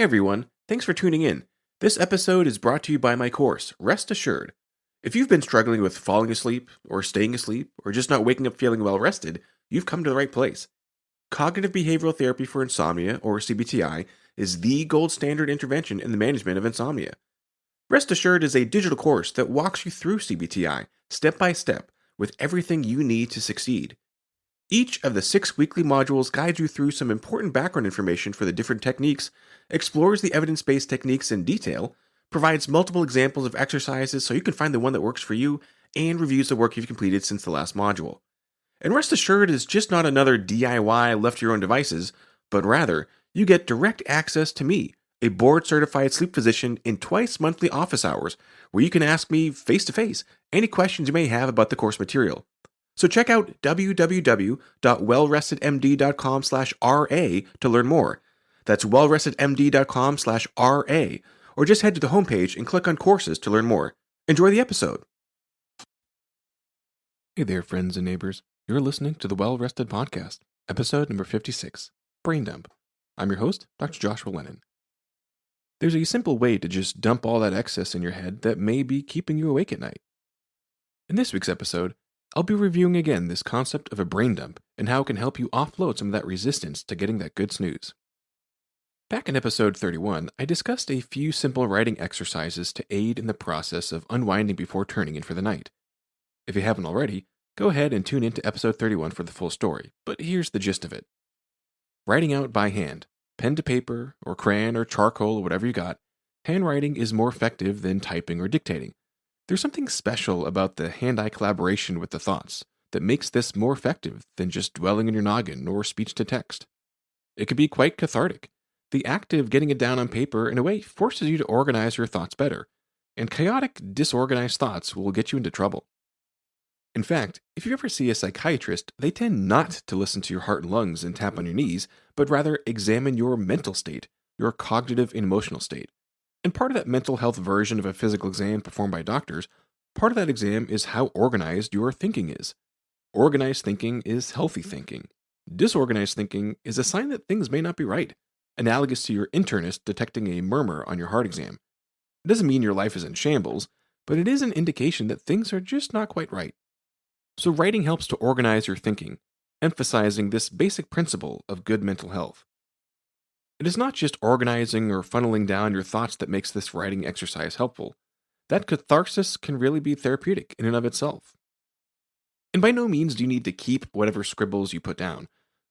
Hey everyone, thanks for tuning in. This episode is brought to you by my course, Rest Assured. If you've been struggling with falling asleep, or staying asleep, or just not waking up feeling well rested, you've come to the right place. Cognitive behavioral therapy for insomnia, or CBTI, is the gold standard intervention in the management of insomnia. Rest Assured is a digital course that walks you through CBTI, step by step, with everything you need to succeed. Each of the 6 weekly modules guides you through some important background information for the different techniques, explores the evidence-based techniques in detail, provides multiple examples of exercises so you can find the one that works for you, and reviews the work you've completed since the last module. And Rest Assured is just not another DIY left to your own devices, but rather, you get direct access to me, a board-certified sleep physician, in twice monthly office hours, where you can ask me face-to-face any questions you may have about the course material. So check out www.wellrestedmd.com/RA to learn more. That's wellrestedmd.com/RA, or just head to the homepage and click on courses to learn more. Enjoy the episode. Hey there, friends and neighbors. You're listening to the Well Rested Podcast, episode number 56, Brain Dump. I'm your host, Dr. Joshua Lennon. There's a simple way to just dump all that excess in your head that may be keeping you awake at night. In this week's episode, I'll be reviewing again this concept of a brain dump and how it can help you offload some of that resistance to getting that good snooze. Back in episode 31, I discussed a few simple writing exercises to aid in the process of unwinding before turning in for the night. If you haven't already, go ahead and tune in to episode 31 for the full story, but here's the gist of it. Writing out by hand, pen to paper, or crayon or charcoal or whatever you got, handwriting is more effective than typing or dictating. There's something special about the hand-eye collaboration with the thoughts that makes this more effective than just dwelling in your noggin or speech to text. It can be quite cathartic. The act of getting it down on paper, in a way, forces you to organize your thoughts better, and chaotic, disorganized thoughts will get you into trouble. In fact, if you ever see a psychiatrist, they tend not to listen to your heart and lungs and tap on your knees, but rather examine your mental state, your cognitive and emotional state. And part of that mental health version of a physical exam performed by doctors, part of that exam is how organized your thinking is. Organized thinking is healthy thinking. Disorganized thinking is a sign that things may not be right, analogous to your internist detecting a murmur on your heart exam. It doesn't mean your life is in shambles, but it is an indication that things are just not quite right. So writing helps to organize your thinking, emphasizing this basic principle of good mental health. It is not just organizing or funneling down your thoughts that makes this writing exercise helpful. That catharsis can really be therapeutic in and of itself. And by no means do you need to keep whatever scribbles you put down,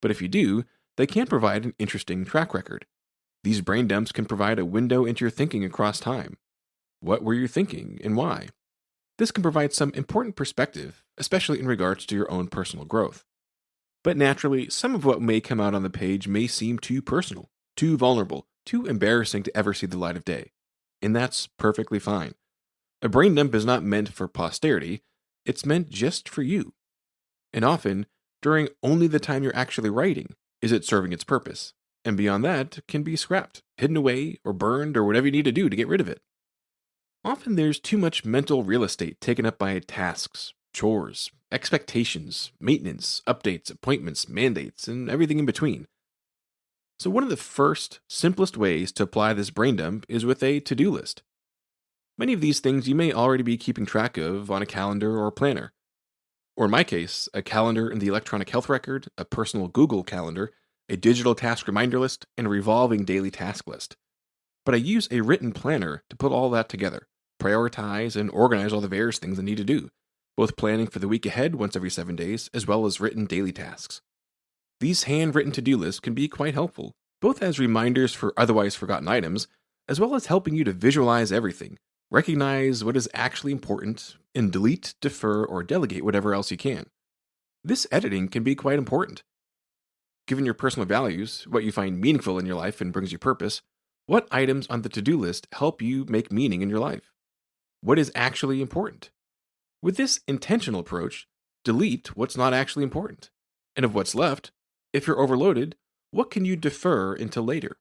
but if you do, they can provide an interesting track record. These brain dumps can provide a window into your thinking across time. What were you thinking and why? This can provide some important perspective, especially in regards to your own personal growth. But naturally, some of what may come out on the page may seem too personal, too vulnerable, too embarrassing to ever see the light of day. And that's perfectly fine. A brain dump is not meant for posterity, it's meant just for you. And often, during only the time you're actually writing, is it serving its purpose. And beyond that, can be scrapped, hidden away, or burned, or whatever you need to do to get rid of it. Often there's too much mental real estate taken up by tasks, chores, expectations, maintenance, updates, appointments, mandates, and everything in between. So one of the first, simplest ways to apply this brain dump is with a to-do list. Many of these things you may already be keeping track of on a calendar or planner. Or in my case, a calendar in the electronic health record, a personal Google calendar, a digital task reminder list, and a revolving daily task list. But I use a written planner to put all that together, prioritize and organize all the various things I need to do, both planning for the week ahead once every 7 days, as well as written daily tasks. These handwritten to-do lists can be quite helpful, both as reminders for otherwise forgotten items, as well as helping you to visualize everything, recognize what is actually important, and delete, defer, or delegate whatever else you can. This editing can be quite important. Given your personal values, what you find meaningful in your life and brings you purpose, what items on the to-do list help you make meaning in your life? What is actually important? With this intentional approach, delete what's not actually important. And of what's left, if you're overloaded, what can you defer until later?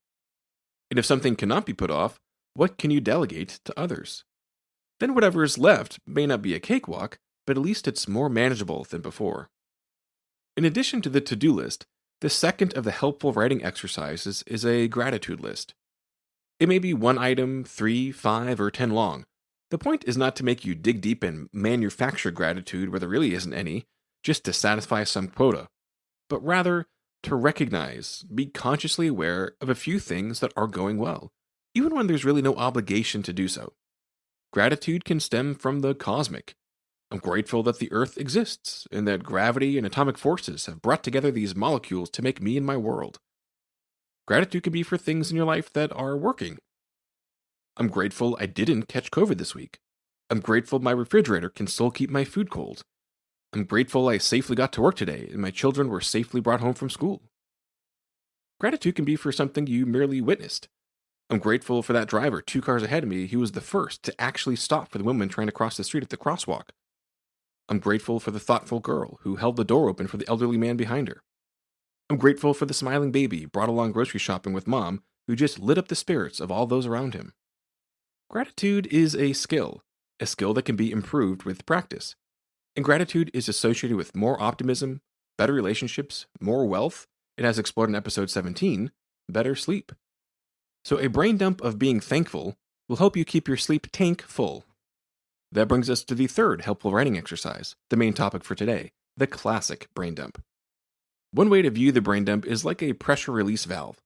And if something cannot be put off, what can you delegate to others? Then whatever is left may not be a cakewalk, but at least it's more manageable than before. In addition to the to-do list, the second of the helpful writing exercises is a gratitude list. It may be one item, 3, 5, or 10 long. The point is not to make you dig deep and manufacture gratitude where there really isn't any, just to satisfy some quota, but rather to recognize, be consciously aware of a few things that are going well, even when there's really no obligation to do so. Gratitude can stem from the cosmic. I'm grateful that the Earth exists, and that gravity and atomic forces have brought together these molecules to make me and my world. Gratitude can be for things in your life that are working. I'm grateful I didn't catch COVID this week. I'm grateful my refrigerator can still keep my food cold. I'm grateful I safely got to work today and my children were safely brought home from school. Gratitude can be for something you merely witnessed. I'm grateful for that driver 2 cars ahead of me who was the first to actually stop for the woman trying to cross the street at the crosswalk. I'm grateful for the thoughtful girl who held the door open for the elderly man behind her. I'm grateful for the smiling baby brought along grocery shopping with mom who just lit up the spirits of all those around him. Gratitude is a skill that can be improved with practice. And gratitude is associated with more optimism, better relationships, more wealth, and as explored in episode 17, better sleep. So a brain dump of being thankful will help you keep your sleep tank full. That brings us to the third helpful writing exercise, the main topic for today, the classic brain dump. One way to view the brain dump is like a pressure release valve.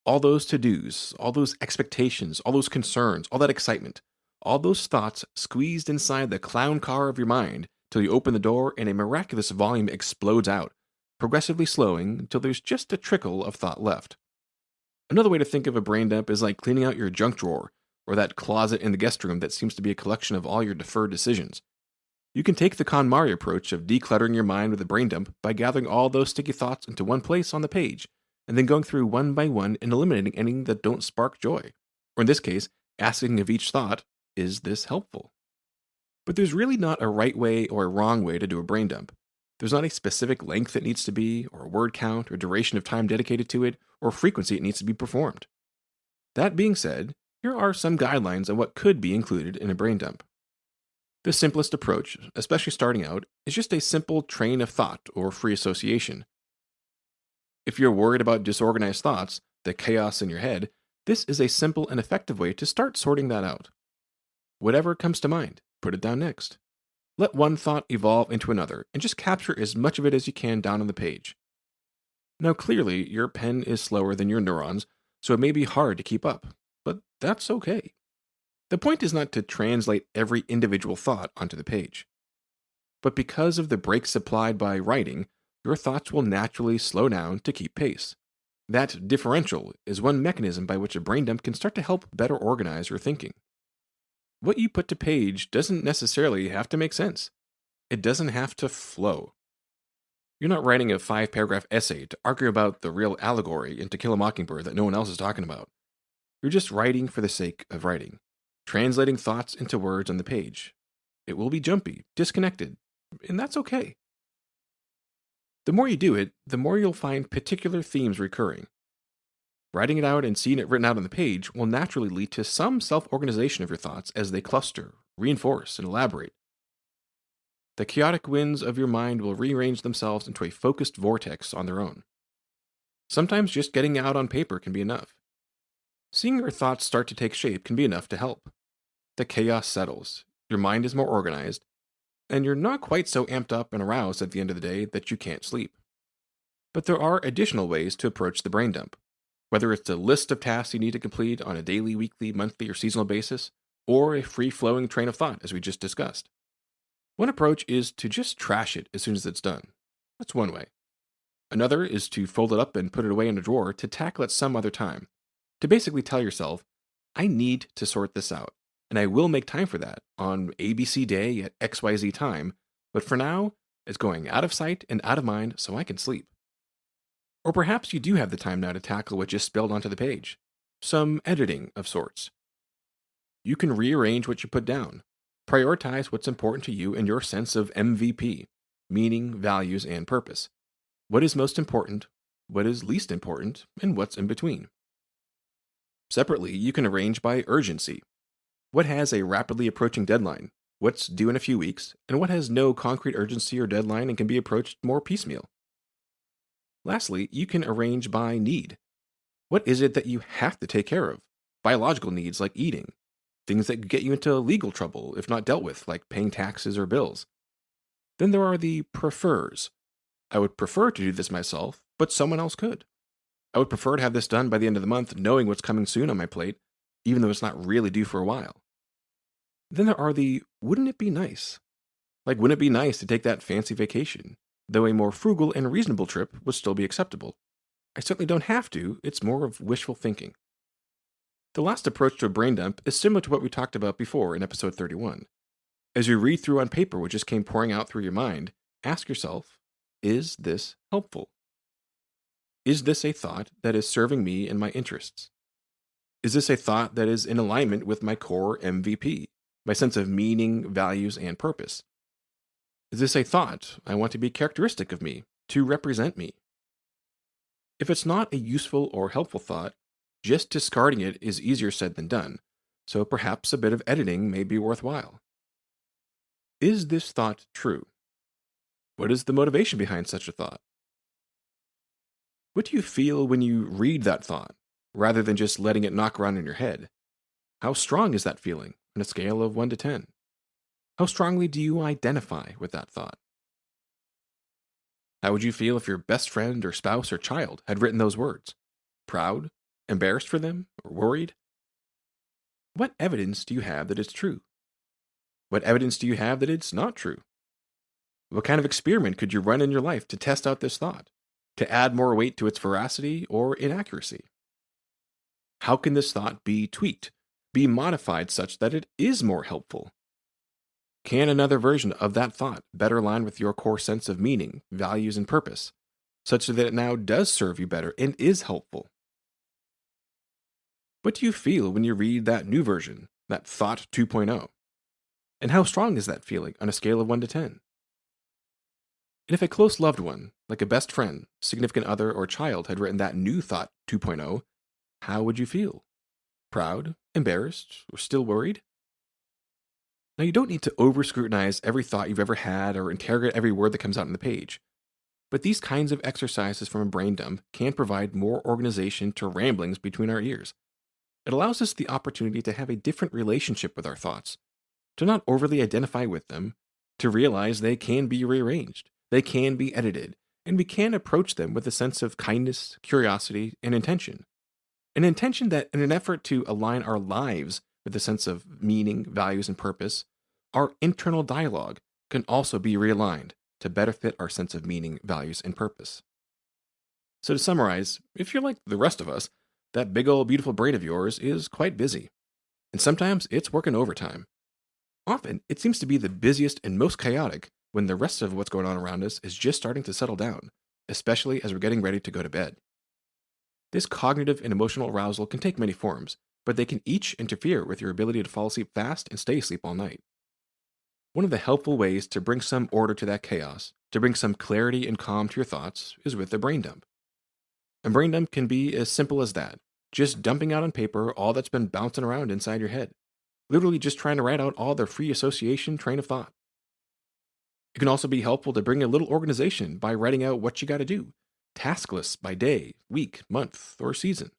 All those to-dos, all those expectations, all those concerns, all that excitement, all those thoughts squeezed inside the clown car of your mind till you open the door and a miraculous volume explodes out, progressively slowing until there's just a trickle of thought left. Another way to think of a brain dump is like cleaning out your junk drawer, or that closet in the guest room that seems to be a collection of all your deferred decisions. You can take the KonMari approach of decluttering your mind with a brain dump by gathering all those sticky thoughts into one place on the page, and then going through one by one and eliminating any that don't spark joy. Or in this case, asking of each thought, is this helpful? But there's really not a right way or a wrong way to do a brain dump. There's not a specific length it needs to be, or a word count, or duration of time dedicated to it, or frequency it needs to be performed. That being said, here are some guidelines on what could be included in a brain dump. The simplest approach, especially starting out, is just a simple train of thought or free association. If you're worried about disorganized thoughts, the chaos in your head, this is a simple and effective way to start sorting that out. Whatever comes to mind, put it down next. Let one thought evolve into another and just capture as much of it as you can down on the page. Now clearly, your pen is slower than your neurons, so it may be hard to keep up, but that's okay. The point is not to translate every individual thought onto the page. But because of the breaks supplied by writing, your thoughts will naturally slow down to keep pace. That differential is one mechanism by which a brain dump can start to help better organize your thinking. What you put to page doesn't necessarily have to make sense. It doesn't have to flow. You're not writing a 5-paragraph essay to argue about the real allegory in To Kill a Mockingbird that no one else is talking about. You're just writing for the sake of writing, translating thoughts into words on the page. It will be jumpy, disconnected, and that's okay. The more you do it, the more you'll find particular themes recurring. Writing it out and seeing it written out on the page will naturally lead to some self-organization of your thoughts as they cluster, reinforce, and elaborate. The chaotic winds of your mind will rearrange themselves into a focused vortex on their own. Sometimes just getting it out on paper can be enough. Seeing your thoughts start to take shape can be enough to help. The chaos settles, your mind is more organized, and you're not quite so amped up and aroused at the end of the day that you can't sleep. But there are additional ways to approach the brain dump. Whether it's a list of tasks you need to complete on a daily, weekly, monthly, or seasonal basis, or a free-flowing train of thought, as we just discussed. One approach is to just trash it as soon as it's done. That's one way. Another is to fold it up and put it away in a drawer to tackle it some other time. To basically tell yourself, I need to sort this out, and I will make time for that on ABC day at XYZ time, but for now, it's going out of sight and out of mind so I can sleep. Or perhaps you do have the time now to tackle what just spilled onto the page. Some editing of sorts. You can rearrange what you put down. Prioritize what's important to you and your sense of MVP, meaning, values, and purpose. What is most important, what is least important, and what's in between. Separately, you can arrange by urgency. What has a rapidly approaching deadline? What's due in a few weeks? And what has no concrete urgency or deadline and can be approached more piecemeal? Lastly, you can arrange by need. What is it that you have to take care of? biological needs like eating, things that could get you into legal trouble if not dealt with, like paying taxes or bills. Then there are the prefers. I would prefer to do this myself, but someone else could. I would prefer to have this done by the end of the month, knowing what's coming soon on my plate, even though it's not really due for a while. Then there are the wouldn't it be nice? Like, wouldn't it be nice to take that fancy vacation? Though a more frugal and reasonable trip would still be acceptable. I certainly don't have to, it's more of wishful thinking. The last approach to a brain dump is similar to what we talked about before in episode 31. As you read through on paper what just came pouring out through your mind, ask yourself, is this helpful? Is this a thought that is serving me and my interests? Is this a thought that is in alignment with my core MVP, my sense of meaning, values, and purpose? Is this a thought I want to be characteristic of me, to represent me? If it's not a useful or helpful thought, just discarding it is easier said than done, so perhaps a bit of editing may be worthwhile. Is this thought true? What is the motivation behind such a thought? What do you feel when you read that thought, rather than just letting it knock around in your head? How strong is that feeling on a scale of 1 to 10? How strongly do you identify with that thought? How would you feel if your best friend or spouse or child had written those words? Proud? Embarrassed for them? Or worried? What evidence do you have that it's true? What evidence do you have that it's not true? What kind of experiment could you run in your life to test out this thought, to add more weight to its veracity or inaccuracy? How can this thought be tweaked, be modified such that it is more helpful? Can another version of that thought better align with your core sense of meaning, values, and purpose, such that it now does serve you better and is helpful? What do you feel when you read that new version, that Thought 2.0? And how strong is that feeling on a scale of 1 to 10? And if a close loved one, like a best friend, significant other, or child, had written that new Thought 2.0, how would you feel? Proud, embarrassed, or still worried? Now, you don't need to over-scrutinize every thought you've ever had or interrogate every word that comes out on the page. But these kinds of exercises from a brain dump can provide more organization to ramblings between our ears. It allows us the opportunity to have a different relationship with our thoughts, to not overly identify with them, to realize they can be rearranged, they can be edited, and we can approach them with a sense of kindness, curiosity, and intention. An intention that, in an effort to align our lives with a sense of meaning, values, and purpose, our internal dialogue can also be realigned to better fit our sense of meaning, values, and purpose. So to summarize, if you're like the rest of us, that big old beautiful brain of yours is quite busy. And sometimes it's working overtime. Often, it seems to be the busiest and most chaotic when the rest of what's going on around us is just starting to settle down, especially as we're getting ready to go to bed. This cognitive and emotional arousal can take many forms, but they can each interfere with your ability to fall asleep fast and stay asleep all night. One of the helpful ways to bring some order to that chaos, to bring some clarity and calm to your thoughts, is with a brain dump. A brain dump can be as simple as that, just dumping out on paper all that's been bouncing around inside your head, literally just trying to write out all the free association train of thought. It can also be helpful to bring a little organization by writing out what you got to do, task lists by day, week, month, or season.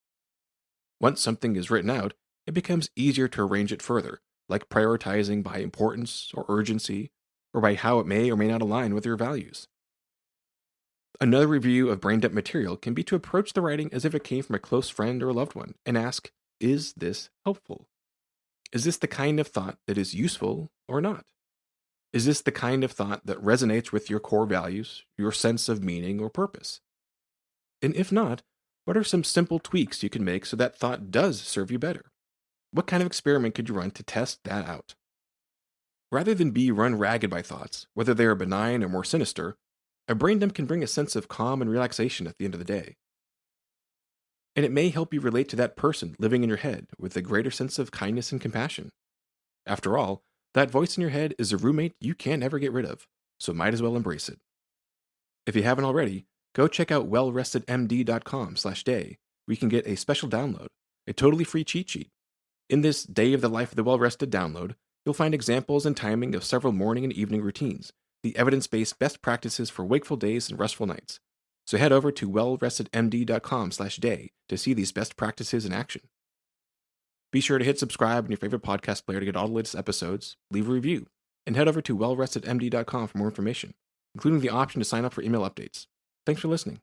Once something is written out, it becomes easier to arrange it further, like prioritizing by importance or urgency, or by how it may or may not align with your values. Another review of brain dump material can be to approach the writing as if it came from a close friend or a loved one, and ask, is this helpful? Is this the kind of thought that is useful or not? Is this the kind of thought that resonates with your core values, your sense of meaning or purpose? And if not, what are some simple tweaks you can make so that thought does serve you better? What kind of experiment could you run to test that out? Rather than be run ragged by thoughts, whether they are benign or more sinister, a brain dump can bring a sense of calm and relaxation at the end of the day. And it may help you relate to that person living in your head with a greater sense of kindness and compassion. After all, that voice in your head is a roommate you can't ever get rid of, so might as well embrace it. If you haven't already, go check out wellrestedmd.com/day, where you can get a special download, a totally free cheat sheet. In this Day of the Life of the Well-Rested download, you'll find examples and timing of several morning and evening routines, the evidence-based best practices for wakeful days and restful nights. So head over to wellrestedmd.com/day to see these best practices in action. Be sure to hit subscribe on your favorite podcast player to get all the latest episodes, leave a review, and head over to wellrestedmd.com for more information, including the option to sign up for email updates. Thanks for listening.